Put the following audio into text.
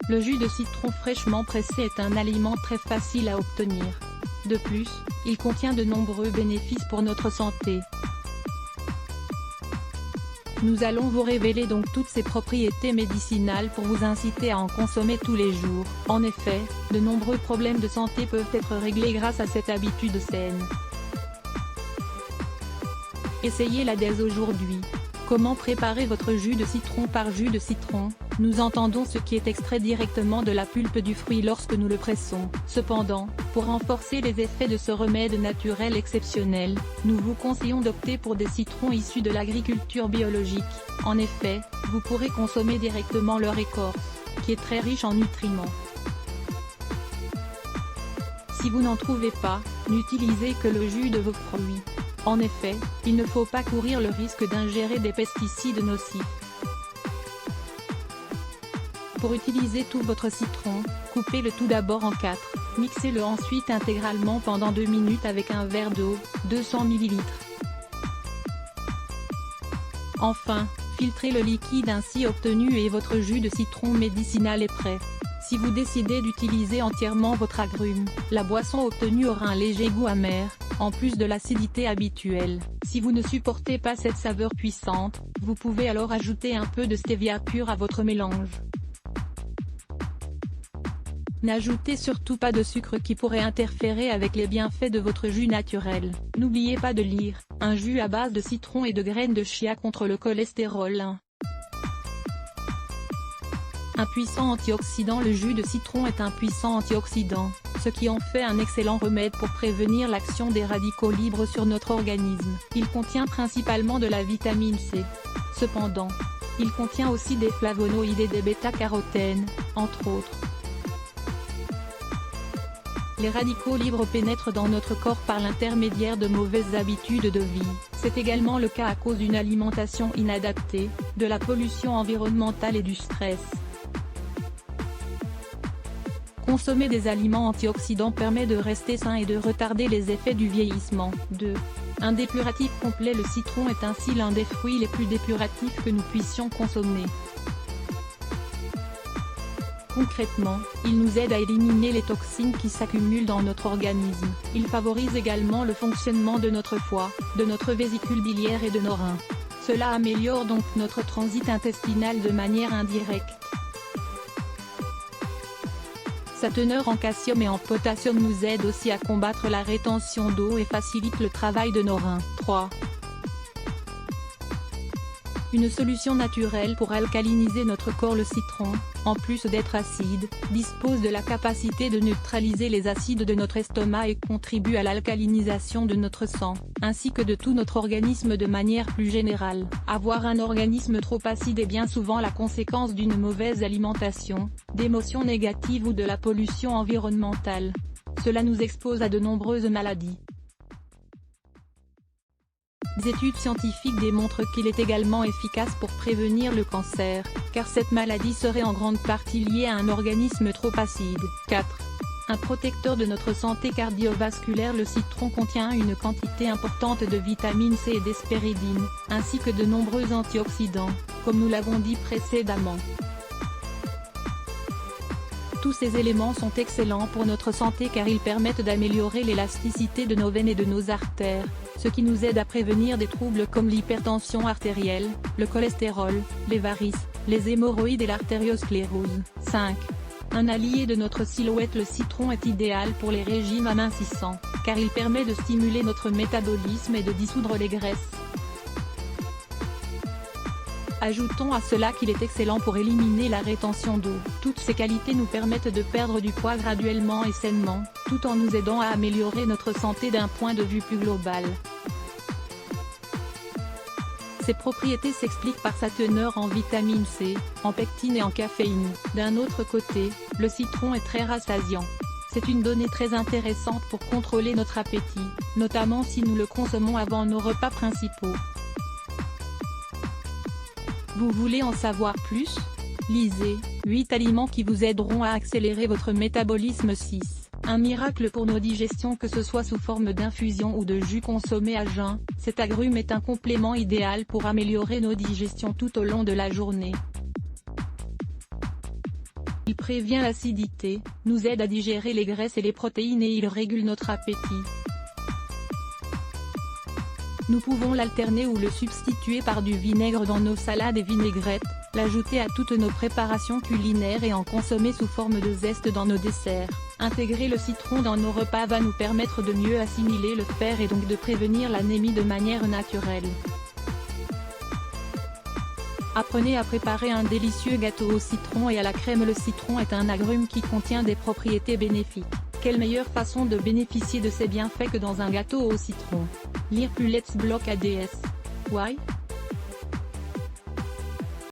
Le jus de citron fraîchement pressé est un aliment très facile à obtenir. De plus, il contient de nombreux bénéfices pour notre santé. Nous allons vous révéler donc toutes ses propriétés médicinales pour vous inciter à en consommer tous les jours. En effet, de nombreux problèmes de santé peuvent être réglés grâce à cette habitude saine. Essayez-la dès aujourd'hui. Comment préparer votre jus de citron? Par jus de citron, nous entendons ce qui est extrait directement de la pulpe du fruit lorsque nous le pressons. Cependant, pour renforcer les effets de ce remède naturel exceptionnel, nous vous conseillons d'opter pour des citrons issus de l'agriculture biologique. En effet, vous pourrez consommer directement leur écorce, qui est très riche en nutriments. Si vous n'en trouvez pas, n'utilisez que le jus de vos fruits. En effet, il ne faut pas courir le risque d'ingérer des pesticides nocifs. Pour utiliser tout votre citron, coupez-le tout d'abord en 4, mixez-le ensuite intégralement pendant 2 minutes avec un verre d'eau, 200 ml. Enfin, filtrez le liquide ainsi obtenu et votre jus de citron médicinal est prêt. Si vous décidez d'utiliser entièrement votre agrume, la boisson obtenue aura un léger goût amer, en plus de l'acidité habituelle. Si vous ne supportez pas cette saveur puissante, vous pouvez alors ajouter un peu de stevia pur à votre mélange. N'ajoutez surtout pas de sucre qui pourrait interférer avec les bienfaits de votre jus naturel. N'oubliez pas de lire, un jus à base de citron et de graines de chia contre le cholestérol. Un puissant antioxydant. Le jus de citron est un puissant antioxydant, ce qui en fait un excellent remède pour prévenir l'action des radicaux libres sur notre organisme. Il contient principalement de la vitamine C. Cependant, il contient aussi des flavonoïdes et des bêta-carotènes, entre autres. Les radicaux libres pénètrent dans notre corps par l'intermédiaire de mauvaises habitudes de vie. C'est également le cas à cause d'une alimentation inadaptée, de la pollution environnementale et du stress. Consommer des aliments antioxydants permet de rester sain et de retarder les effets du vieillissement. 2. Un dépuratif complet. Le citron est ainsi l'un des fruits les plus dépuratifs que nous puissions consommer. Concrètement, il nous aide à éliminer les toxines qui s'accumulent dans notre organisme. Il favorise également le fonctionnement de notre foie, de notre vésicule biliaire et de nos reins. Cela améliore donc notre transit intestinal de manière indirecte. Sa teneur en calcium et en potassium nous aide aussi à combattre la rétention d'eau et facilite le travail de nos reins. 3. Une solution naturelle pour alcaliniser notre corps. Le citron, en plus d'être acide, dispose de la capacité de neutraliser les acides de notre estomac et contribue à l'alcalinisation de notre sang, ainsi que de tout notre organisme de manière plus générale. Avoir un organisme trop acide est bien souvent la conséquence d'une mauvaise alimentation, d'émotions négatives ou de la pollution environnementale. Cela nous expose à de nombreuses maladies. Des études scientifiques démontrent qu'il est également efficace pour prévenir le cancer, car cette maladie serait en grande partie liée à un organisme trop acide. 4. Un protecteur de notre santé cardiovasculaire. Le citron contient une quantité importante de vitamine C et d'hespéridine, ainsi que de nombreux antioxydants, comme nous l'avons dit précédemment. Tous ces éléments sont excellents pour notre santé car ils permettent d'améliorer l'élasticité de nos veines et de nos artères, ce qui nous aide à prévenir des troubles comme l'hypertension artérielle, le cholestérol, les varices, les hémorroïdes et l'artériosclérose. 5. Un allié de notre silhouette. Le citron est idéal pour les régimes amincissants, car il permet de stimuler notre métabolisme et de dissoudre les graisses. Ajoutons à cela qu'il est excellent pour éliminer la rétention d'eau. Toutes ces qualités nous permettent de perdre du poids graduellement et sainement, tout en nous aidant à améliorer notre santé d'un point de vue plus global. Ses propriétés s'expliquent par sa teneur en vitamine C, en pectine et en caféine. D'un autre côté, le citron est très rassasiant. C'est une donnée très intéressante pour contrôler notre appétit, notamment si nous le consommons avant nos repas principaux. Vous voulez en savoir plus? Lisez 8 aliments qui vous aideront à accélérer votre métabolisme. 6. Un miracle pour nos digestions. Que ce soit sous forme d'infusion ou de jus consommé à jeun, cet agrume est un complément idéal pour améliorer nos digestions tout au long de la journée. Il prévient l'acidité, nous aide à digérer les graisses et les protéines et il régule notre appétit. Nous pouvons l'alterner ou le substituer par du vinaigre dans nos salades et vinaigrettes, l'ajouter à toutes nos préparations culinaires et en consommer sous forme de zeste dans nos desserts. Intégrer le citron dans nos repas va nous permettre de mieux assimiler le fer et donc de prévenir l'anémie de manière naturelle. Apprenez à préparer un délicieux gâteau au citron et à la crème. Le citron est un agrume qui contient des propriétés bénéfiques. Quelle meilleure façon de bénéficier de ces bienfaits que dans un gâteau au citron? Lire plus Let's Block ADS. Why?